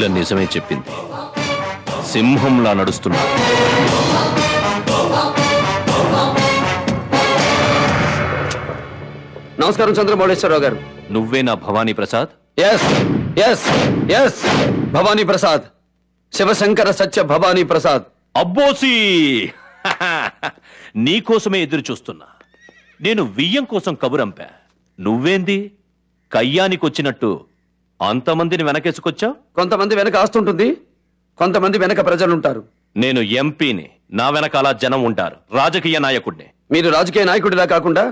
సుశీల నిజమే చెప్పింది. సింహంలా నడుస్తున్నా. నమస్కారం చంద్రమౌళేశ్వరరావు గారు. నువ్వే నా Bhavani Prasad? Yes yes yes, Bhavani Prasad, Sivasankara Satya Bhavani Prasad. అబ్బోసి నీకోసమే ఎదురు చూస్తున్నా. నేను వియ్యం కోసం కబురంపా. నువ్వేంది కయ్యానికొచ్చినట్టు అంతమందిని వెనకేసుకొచ్చావు? కొంతమంది వెనక ఆస్తుంటుంది, కొంతమంది వెనక ప్రజలుంటారు. నేను ఎంపీని, నా వెనకాల జనం ఉంటారు. రాజకీయ నాయకుడిని. మీరు రాజకీయ నాయకుడిలా కాకుండా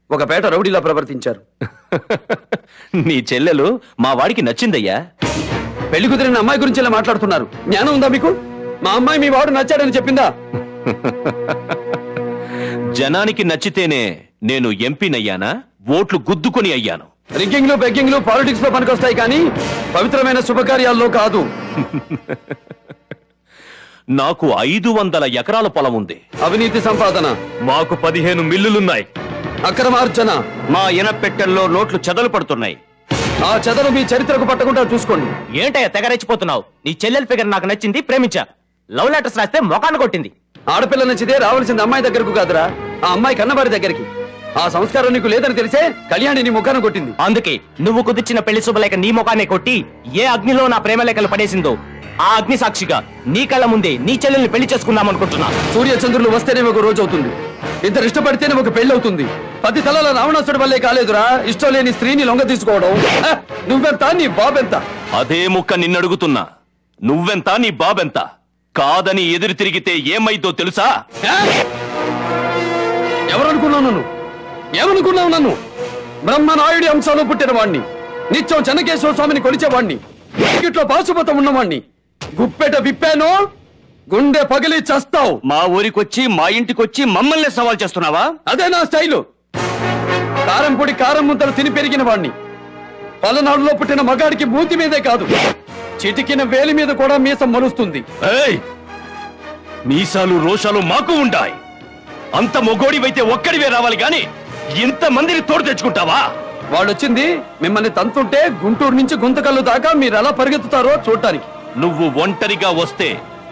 ఒక పేట రౌడీలా ప్రవర్తించారు. నీ చెల్లెలు మా వాడికి నచ్చిందయ్యా. పెళ్లి కుదిరిన అమ్మాయి గురించి ఇలా మాట్లాడుతున్నారు. జ్ఞానం ఉందా మీకు? మా అమ్మాయి మీ వాడు నచ్చాడని చెప్పిందా? జనానికి నచ్చితేనే నేను ఎంపీనయ్యానా? ఓట్లు గుద్దుకొని అయ్యాను. రిగ్గింగ్లు బెగ్గింగ్లు పాలిటిక్స్ లో పనికొస్తాయి, కానీ పవిత్రమైన శుభకార్యాల్లో కాదు. నాకు 500 ఎకరాల పొలం ఉంది. అవినీతి సంపాదన. మాకు 15 మిల్లులున్నాయి. అక్రమార్జన. మా ఇనపెట్టెల్లో నోట్లు చెదలు పడుతున్నాయి. ఆ చెదలు మీ చరిత్రకు పట్టకుండా చూసుకోండి. ఏంటయ్యా తెగరెచ్చిపోతున్నావు? నీ చెల్లెల ఫిగర్ నాకు నచ్చింది, ప్రేమించా. లవ్ లెటర్స్ రాస్తే మొఖాన్ని కొట్టింది. ఆడపిల్ల నచ్చితే రావాల్సింది అమ్మాయి దగ్గరకు కాదురా, ఆ అమ్మాయి కన్నవారి దగ్గరికి. ఆ సంస్కారం నీకు లేదని తెలిసే కళ్యాణి నీ ముఖాన్ని కొట్టింది. అందుకే నువ్వు కుదిర్చిన పెళ్లి శుభలేఖ నీ ముఖాన్ని కొట్టి ఏ అగ్నిలో నా ప్రేమ లేఖలు పడేసిందో ఆ అగ్ని సాక్షిగా నీ కళ్ళ ముందే నీ చెల్లెల్ని పెళ్లి చేసుకుందాం అనుకుంటున్నా. సూర్య చంద్రులు వస్తేనే ఒక రోజు అవుతుంది, ఇద్దరు ఇష్టపడితేనే ఒక పెళ్లి అవుతుంది. 10 తలల రావణాసుడి వల్లే కాలేదురా ఇష్టం లేని స్త్రీని లొంగ తీసుకోవడం. నువ్వెంత, నీ బాబెంత? అదే ముక్క నిన్నడుగుతున్నా. నువ్వెంత, నీ బాబెంత? కాదని ఎదురు తిరిగితే ఏమైందో తెలుసా? ఎవరనుకున్నావు నన్ను? ఏమనుకున్నావు నన్ను? బ్రహ్మనాయుడి అంశంలో పుట్టిన వాణ్ణి, నిత్యం చెన్నకేశ్వర స్వామిని కొలిచేవాణ్ణి, ఇట్లో పాశుపతం ఉన్నవాణ్ణి. గుప్పెట విప్పాను, గుండె పగిలి చస్తావు. మా ఊరికొచ్చి మా ఇంటికొచ్చి మమ్మల్ని సవాల్ చేస్తున్నావా? అదే నా స్టైలు. కారం పొడి కారం ముద్దలు తిని పెరిగిన వాణ్ణి. పలనాడులో పుట్టిన మగాడికి మూతి మీదే కాదు, చిటికిన వేలి మీద కూడా మీసం మరుస్తుంది. మీసాలు రోషాలు మాకు ఉంటాయి. అంత మొగోడివైతే ఒక్కడివే రావాలి గాని ఇంత మందిని తోడు తెచ్చుకుంటావా? వాళ్ళొచ్చింది మిమ్మల్ని తంతుంటే గుంటూరు నుంచి గుంతకల్లు దాకా మీరు ఎలా పరిగెత్తుతారో చూడటానికి. నువ్వు ఒంటరిగా వస్తే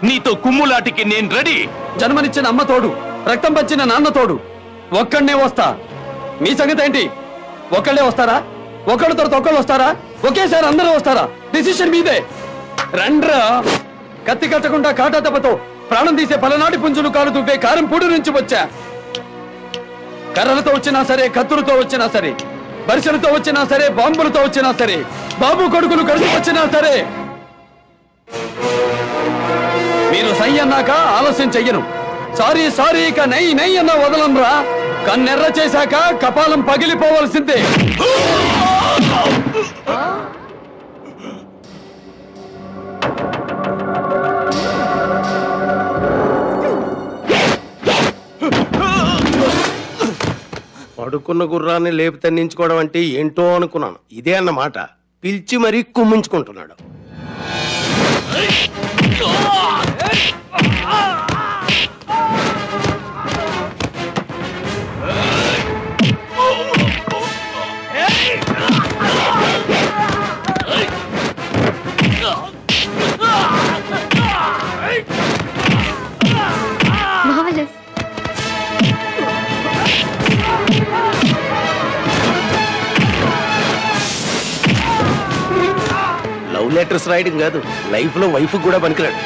నీతో కుమ్ములాటికి నేను రెడీ. జన్మనిచ్చిన అమ్మ తోడు, రక్తం పంచిన నాన్న తోడు, ఒక్కడనే వస్తా. మీ సంగతి ఏంటి? ఒక్కళ్ళే వస్తారా? ఒకళ్ళ తర్వాత ఒకళ్ళు వస్తారా? ఒకేసారి అందరూ వస్తారా? డిసిషన్ మీదే. రండ్రా. కత్తి కట్టకుండా కాటా దెబ్బతో ప్రాణం తీసే పలనాటి పుంజులు కాలు దువ్వే కారం పూడి నుంచి వచ్చా. కర్రలతో వచ్చినా సరే, కత్తులతో వచ్చినా సరే, బరిసెలతో వచ్చినా సరే, బాంబులతో వచ్చినా సరే, బాబు కొడుకులు కలిసి వచ్చినా సరే, మీరు సై అన్నాక ఆలస్యం చెయ్యను. సారీ సారీ ఇక నై నై అన్న వదలంరా. కన్నెర్ర చేశాక కపాలం పగిలిపోవలసిందే. పడుకున్న గుర్రాన్ని లేపి తన్నించుకోవడం అంటే ఏంటో అనుకున్నాను. ఇదే అన్నమాట. పిలిచి మరీ కుమ్మించుకుంటున్నాడు. లవ్ లెటర్స్ రాయడం కాదు, లైఫ్ లో వైఫ్ కూడా పనికిరాడు.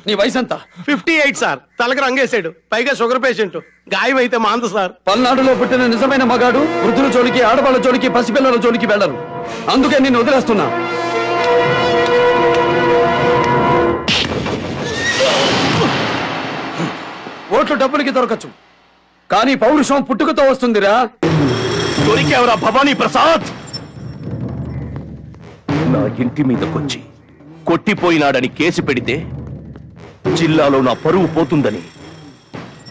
నీ వయసు ఎంత? 58 సార్. తలకి రంగేశాడు, పైగా షుగర్ పేషెంట్. గాయం అయితే మాందు సార్. పల్నాడులో పుట్టిన నిజమైన మగాడు వృద్ధుల జోలికి, ఆడవాళ్ళ జోలికి, పసిపిల్లల జోలికి వెళ్ళరు. అందుకే నిన్ను వదిలేస్తున్నా. ఓట్లు డబ్బులకి దొరకచ్చు, కానీ పౌరుషం పుట్టుకతో వస్తుందిరా. దొరికేవరా భవానీ ప్రసాద్? నా ఇంటి మీదకొచ్చి కొట్టిపోయినాడని కేసు పెడితే జిల్లాలో నా పరువు పోతుందని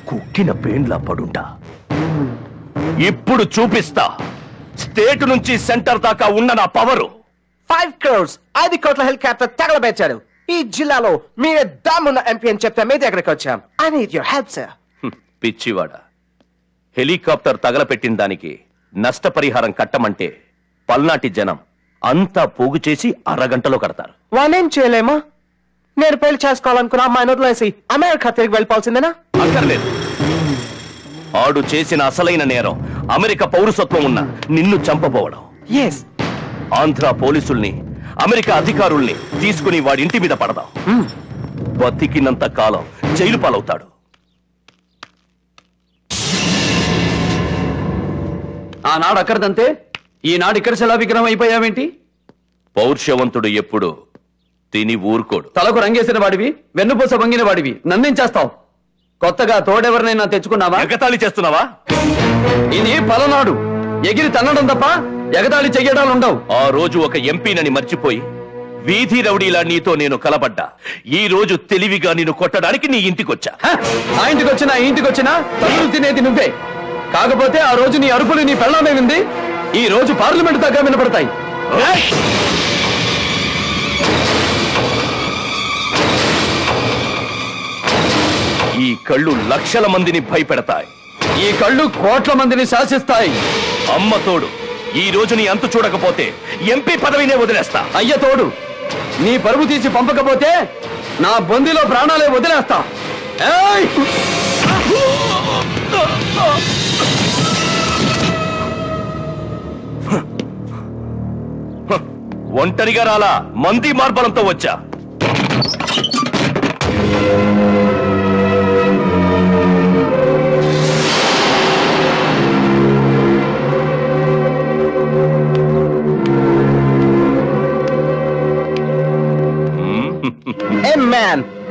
కుక్కిన పేన్లా పడుంటా. ఇప్పుడు చూపిస్తా స్టేట్ నుంచి సెంటర్ దాకా ఉన్న నా పవరు. 5 crores 5 కోట్ల హెలికాప్టర్ తగలబెట్టాడు. ఈ జిల్లాలో మీరే దమ్మున్న ఎంపీ అని చెప్తే మీ దగ్గరికి వచ్చాం. I need your help sir. పిచ్చివాడ, హెలికాప్టర్ తగలపెట్టిన దానికి నష్టపరిహారం కట్టమంటే పల్నాటి జనం అంతా పోగు చేసి అరగంటలో కడతారు. వానేం చేయలేమా? నేను పెళ్లి చేసుకోవాలనుకున్న అమ్మాయిని వదిలేసి అమెరికా తిరిగి వెళ్ళిపోవాల్సిందేనా? అక్కర్లేదు. ఆడు చేసిన అసలైన నేరం అమెరికా పౌరసత్వం ఉన్న నిన్ను చంపబోవడం. ఎస్. ఆంధ్ర పోలీసుల్ని, అమెరికా అధికారుల్ని తీసుకుని వాడి ఇంటి మీద పడదాం. బతికినంత కాలం జైలు పాలవుతాడు. ఆనాడు అక్కడదంతే, ఈనాడు ఇక్కడ శిలా విగ్రహం అయిపోయావేంటి? పౌరుషవంతుడు ఎప్పుడు తిని ఊరుకోడు. తలకు రంగేసిన వాడివి, వెన్నుపూస వంగిన వాడివి, నన్నేం చేస్తావు? కొత్తగా తోడెవరినైనా తెచ్చుకున్నావా? ఎగతాళి చేస్తున్నావా? ఇది పలనాడు, ఎగిరి తన్నడం తప్ప ఎగతాళి చెయ్యడాలుండవు. ఆ రోజు ఒక ఎంపీనని మర్చిపోయి వీధి రౌడీలా నీతో నేను కలబడ్డా. ఈ రోజు తెలివిగా నిన్ను కొట్టడానికి నీ ఇంటికొచ్చా. ఆ ఇంటికొచ్చినా ఈ ఇంటికొచ్చినా తల్లులు తినేది నువ్వే. కాకపోతే ఆ రోజు నీ అరుపులు నీ పెళ్ళామే వింది, ఈ రోజు పార్లమెంట్ దాకా వినపడతాయి. ఈ కళ్ళు లక్షల మందిని భయపెడతాయి. ఈ కళ్ళు కోట్ల మందిని శాసిస్తాయి. అమ్మ తోడు, ఈ రోజు నీ అంతు చూడకపోతే ఎంపీ పదవినే వదిలేస్తా. అయ్య తోడు, నీ పరువు తీసి పంపకపోతే నా బొందిలో ప్రాణాలే వదిలేస్తా. ఏయ్! ఒంటరిగా రాలా, మంది మార్బలంతో వచ్చా.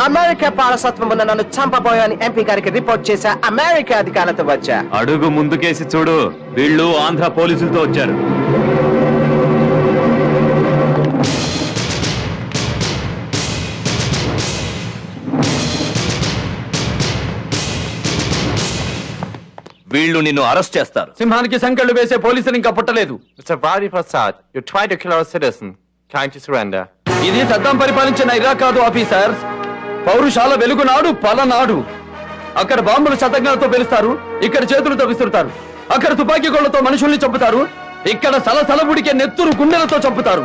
అమెరికా పౌరసత్వం ఉన్న నన్ను చంపబోయని ఎంపీ గారికి రిపోర్ట్ చేశా. అమెరికా అధికారులతో వచ్చా. అడుగు ముందుకేసి చూడు, వీళ్ళు ఆంధ్ర పోలీసులతో వచ్చారు. వీళ్ళు నిన్ను అరెస్ట్ చేస్తారు. సింహానికి సంకెళ్ళు వేసే పోలీసులు ఇంకా పుట్టలేదు. Mr. Bari Prasad, you tried to kill our citizen. Time to surrender. ఇది సద్దాం పరిపాలించిన ఇరాక్ కాదు ఆఫీసర్స్, పౌరుషాల వెలుగునాడు పలనాడు. అక్కడ బాంబులు శతంగాలతో పెలుస్తారు, ఇక్కడ చేతులతో విసురుతారు. అక్కడ తుపాకీ గోళ్లతో మనుషుల్ని చంపుతారు, ఇక్కడ సలసలబుడికే నెత్తురు గుండెలతో చంపుతారు.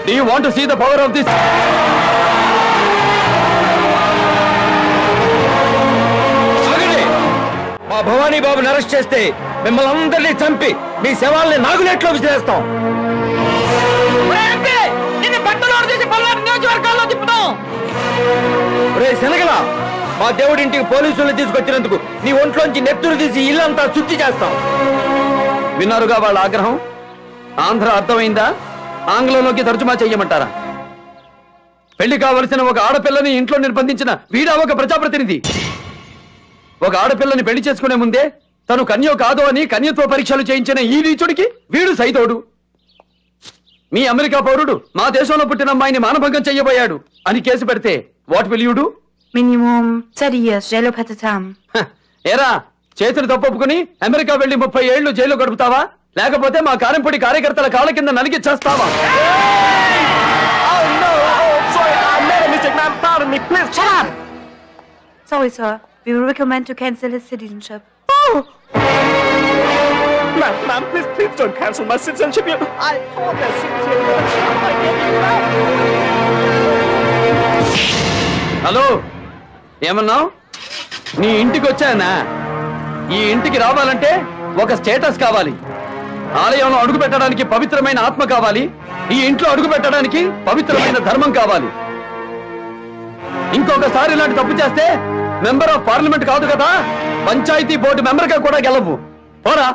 Do you want to see the power of this? మా భవానీ బాబుని అరెస్ట్ చేస్తే మిమ్మల్ని అందరినీ చంపి మీ శవాల్ని నాగులేట్లో విసిరేస్తాం. శనగల, మా దేవుడింటికి పోలీసుల్ని తీసుకొచ్చినందుకు నీ ఒంట్లోంచి నెత్తురు తీసి ఇల్లంతా శుద్ధి చేస్తాం. విన్నారుగా వాళ్ళ ఆగ్రహం. ఆంధ్ర అర్థమైందా? ఆంగ్లంలోకి తర్జుమా చెయ్యమంటారా? పెళ్లి కావలసిన ఒక ఆడపిల్లని ఇంట్లో నిర్బంధించిన వీడా ఒక ప్రజాప్రతినిధి. ఒక ఆడపిల్లని పెళ్లి చేసుకునే ముందే తను కన్యో కాదో అని కన్యత్వ పరీక్షలు చేయించిన ఈ నీచుడికి వీడు సైతోడు. మీ అమెరికా పౌరుడు మా దేశంలో పుట్టిన అమ్మాయిని మానభంగం చెయ్యబోయాడు అని కేసు పెడితే what will you do? Minimum 30 years jail of time. ఏరా, చేతులు తప్పొప్పుకుని అమెరికా వెళ్లి 30 ఏళ్లు జైల్లో గడుపుతావా? లేకపోతే మా కారంపొడి కార్యకర్తల కాళ్ళ కింద నలిగి చేస్తావా? Sorry, sir. We will recommend to cancel his citizenship. Ma'am, please don't cancel my citizenship. I thought that citizenship. Hello, ఏమన్నావు? నీ ఇంటికి వచ్చానా? ఈ ఇంటికి రావాలంటే ఒక స్టేటస్ కావాలి. ఆలయంలో అడుగు పెట్టడానికి పవిత్రమైన ఆత్మ కావాలి. ఈ ఇంట్లో అడుగు పెట్టడానికి పవిత్రమైన ధర్మం కావాలి. ఇంకొకసారి ఇలాంటి తప్పు చేస్తే మెంబర్ ఆఫ్ పార్లమెంట్ కాదు కదా, పంచాయతీ బోర్డు మెంబర్ గా కూడా గెలవు. పోరా.